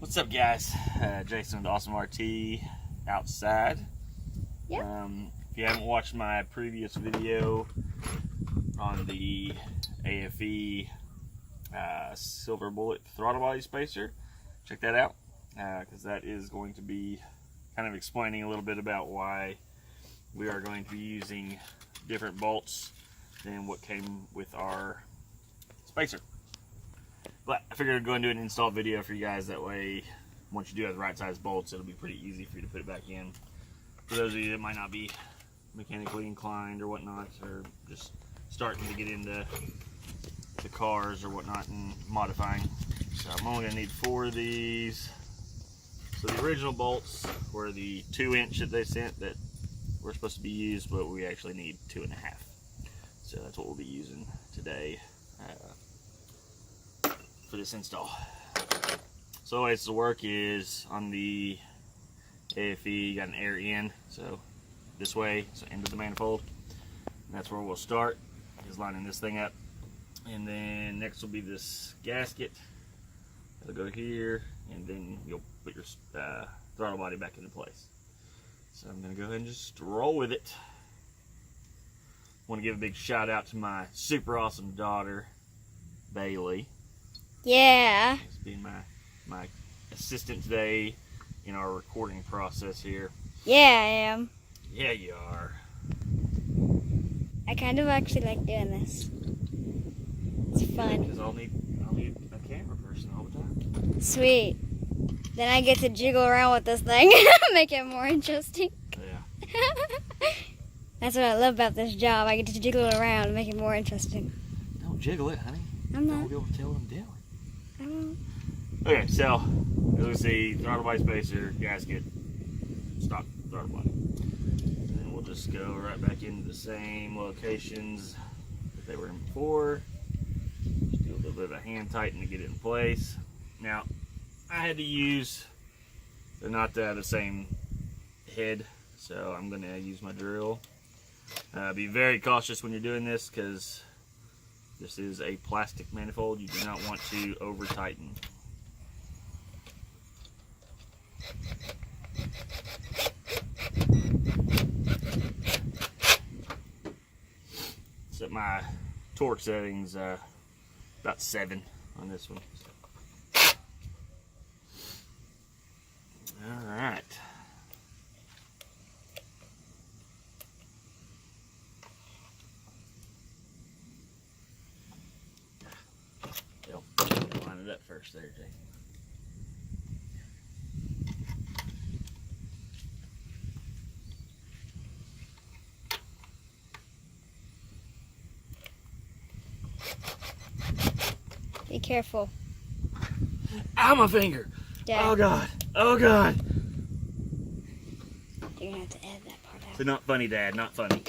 What's up, guys? Jason with Awesome RT outside. Yep. If you haven't watched my previous video on the aFe silver bullet throttle body spacer, check that out because that is going to be kind of explaining a little bit about why we are going to be using different bolts than what came with our spacer. But I figured I'd go and do an install video for you guys. That way, once you do have the right size bolts, it'll be pretty easy for you to put it back in. For those of you that might not be mechanically inclined or whatnot, or just starting to get into the cars or whatnot and modifying. So I'm only going to need 4 of these. So the original bolts were the 2-inch that they sent that were supposed to be used, but we actually need 2.5. So that's what we'll be using today for this install. So the way this will work is on the aFe, you got an air in, so this way, so into the manifold. And that's where we'll start, is lining this thing up. And then next will be this gasket. It'll go here, and then you'll put your throttle body back into place. So I'm gonna go ahead and just roll with it. Want to give a big shout out to my super awesome daughter, Bailey. Yeah. She's being my assistant today in our recording process here. Yeah, I am. Yeah, you are. I kind of actually like doing this. It's fun. Because I'll need a camera person all the time. Sweet. Then I get to jiggle around with this thing, make it more interesting. Yeah. That's what I love about this job. I get to jiggle around and make it more interesting. Don't jiggle it, honey. I'm Don't not. be able to tell what I'm doing. I won't. Okay, so as we see, throttle body spacer, gasket, stock throttle body. And then we'll just go right back into the same locations that they were in before. Just do a little bit of a hand tighten to get it in place. Now, I had to use, they're not the same head, so I'm going to use my drill. Be very cautious when you're doing this because this is a plastic manifold. You do not want to over tighten. So my torque setting's about 7 on this one. All right. Line it up first there, Jay. Be careful. Ow, my finger! Dad. Oh God! Oh God! You're gonna have to edit that part out. So not funny, Dad. Not funny.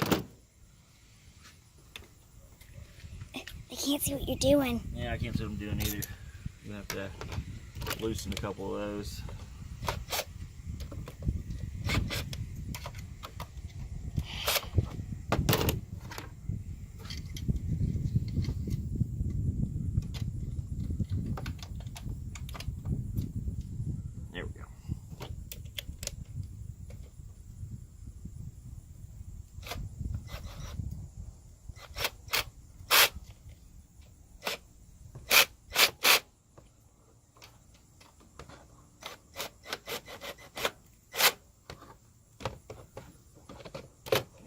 I can't see what you're doing. Yeah, I can't see what I'm doing either. I'm gonna have to loosen a couple of those. There we go.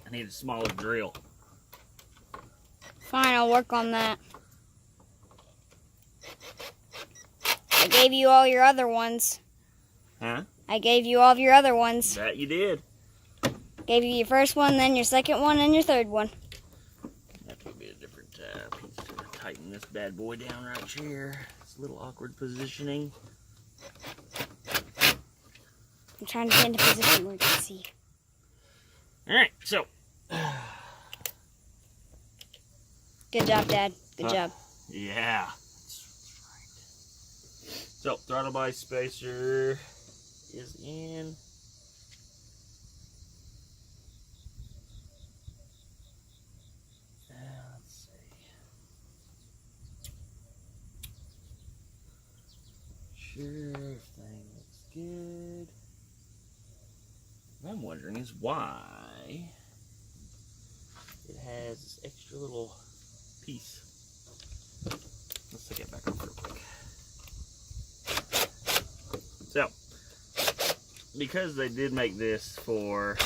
I need a smaller drill. Fine, I'll work on that. I gave you all your other ones. Huh? I gave you all of your other ones. That you did. Gave you your first one, then your second one, and your third one. That would be a different piece to tighten this bad boy down right here. It's a little awkward positioning. I'm trying to get into position where you can see. Alright, so. Good job, Dad. Good job. Yeah. That's right. So, throttle body spacer is in. Let's see. sure everything looks good. What I'm wondering is why it has this extra little piece. Let's take it back off real quick. So, because they did make this for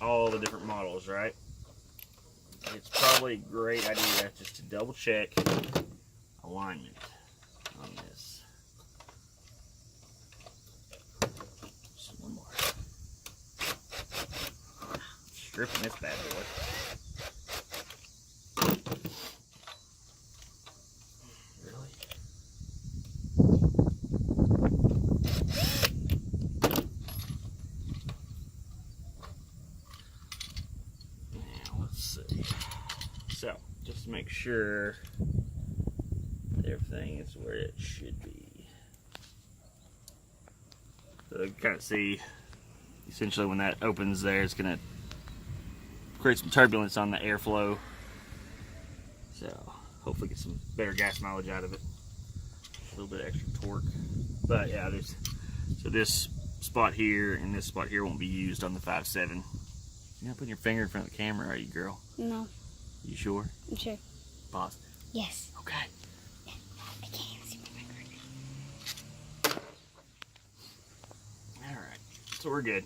all the different models, right? It's probably a great idea just to double check alignment on this. Just one more. Stripping this bad boy. Really? Now let's see. So, just to make sure that everything is where it should be. So you kind of see, essentially when that opens there, it's going to create some turbulence on the airflow. So hopefully get some better gas mileage out of it. A little bit extra torque. But yeah, so this spot here and this spot here won't be used on the 5.7. You're not putting your finger in front of the camera, are you, girl? No. You sure? I'm sure. Positive? Yes. Okay. Yeah, I can't even see my finger. Alright, so we're good.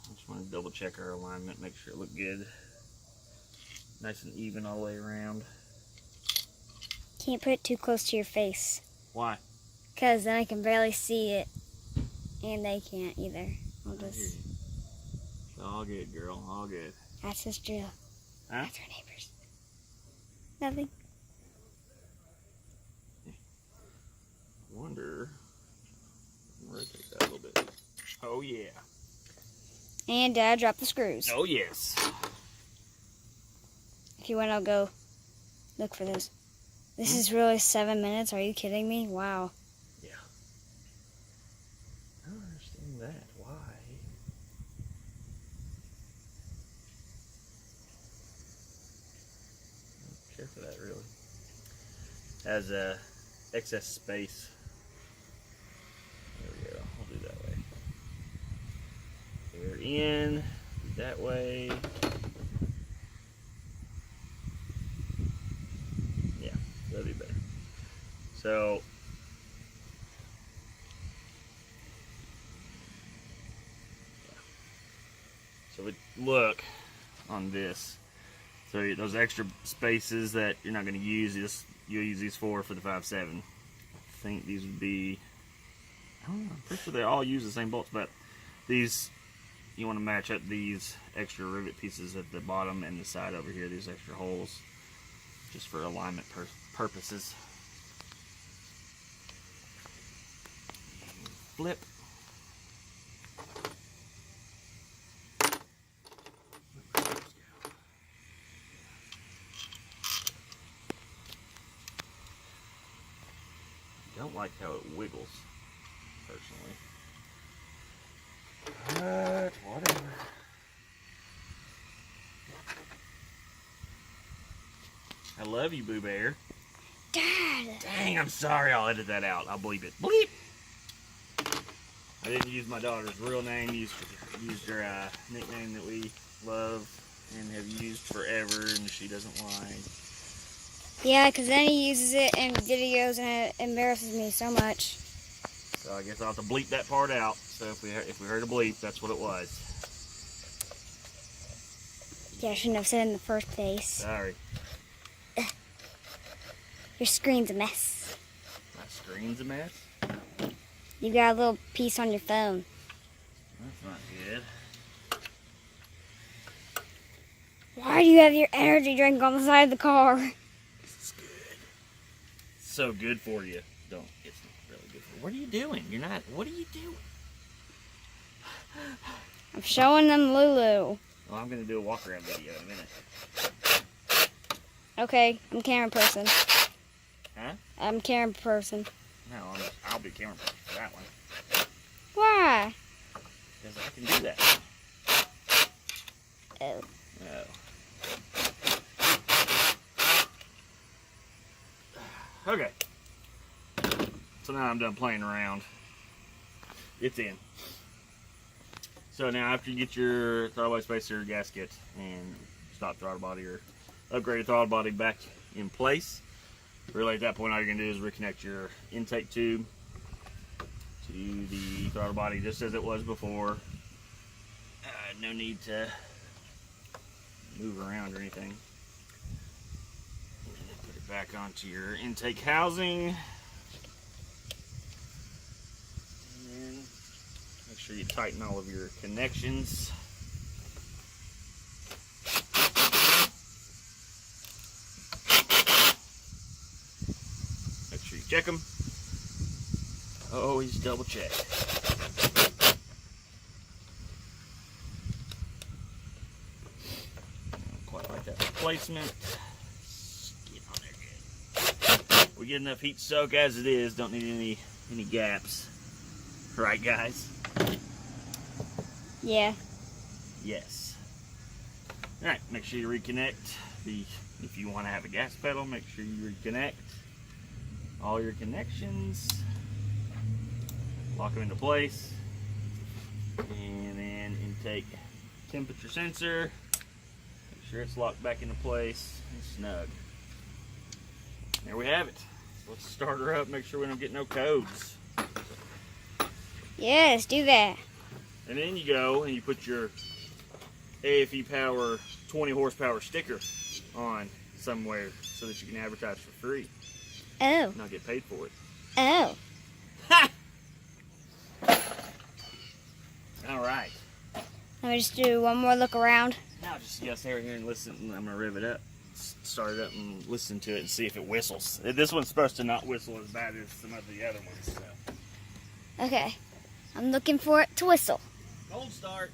I just want to double check our alignment, make sure it looked good. Nice and even all the way around. Can't put it too close to your face. Why? Because then I can barely see it. And they can't either. I'll I hear just... you. All good, girl. All good. That's his drill. Huh? That's our neighbors. Nothing. Wonder. Rotate that a little bit. Oh yeah. And Dad dropped the screws. Oh yes. If you want, I'll go look for those. This is really 7 minutes. Are you kidding me? Wow. Yeah. I don't understand that. Why? I don't care for that really. Has excess space. There we go. I'll do that way. Air in, that way. Yeah, that'll be better. So we look on this. So those extra spaces that you're not going to use, you'll use these for the 5.7. I think these would be, I don't know, I'm pretty sure they all use the same bolts, but these, you want to match up these extra rivet pieces at the bottom and the side over here, these extra holes, just for alignment purposes. Flip. Don't like how it wiggles, personally. But whatever. I love you, Boo Bear. Dad! Dang, I'm sorry. I'll edit that out. I'll bleep it. Bleep! I didn't use my daughter's real name. Used her nickname that we love and have used forever, and she doesn't like. Yeah, because then he uses it in videos and it embarrasses me so much. So I guess I'll have to bleep that part out. So if we heard a bleep, that's what it was. Yeah, I shouldn't have said it in the first place. Sorry. Your screen's a mess. My screen's a mess? You got a little piece on your phone. That's not good. Why do you have your energy drink on the side of the car? This is good. It's so good for you. It's not really good for you. What are you doing? What are you doing? I'm showing them Lulu. Well, I'm going to do a walk around video in a minute. Okay, I'm camera person. Huh? I'm camera person. No, I'll be camera person for that one. Why? Because I can do that. Oh. Oh. Okay. So now I'm done playing around. It's in. So now after you get your throttle body spacer gasket and stop throttle body or upgrade your throttle body back in place, really at that point all you're going to do is reconnect your intake tube to the throttle body just as it was before. No need to move around or anything. And then put it back onto your intake housing. And then make sure you tighten all of your connections. Make sure you check them. Always double check. Quite like that replacement. Get on there good. We get enough heat soak as it is. Don't need any gaps. Right, guys? Yeah. Yes. All right. Make sure you reconnect. If you want to have a gas pedal, make sure you reconnect all your connections. Lock them into place. And then intake temperature sensor. Make sure it's locked back into place and snug. There we have it. Let's start her up, make sure we don't get no codes. Yeah, let's do that. And then you go and you put your aFe Power 20 horsepower sticker on somewhere so that you can advertise for free. Oh. Not get paid for it. Oh. Ha! All right. Let me just do one more look around. Now just stay right here and listen. I'm gonna rev it up, start it up, and listen to it and see if it whistles. This one's supposed to not whistle as bad as some of the other ones. So. Okay. I'm looking for it to whistle. Cold start.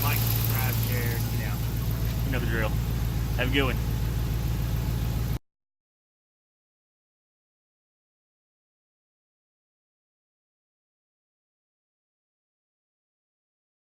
Like, subscribe, share, you know the drill. Have a good one.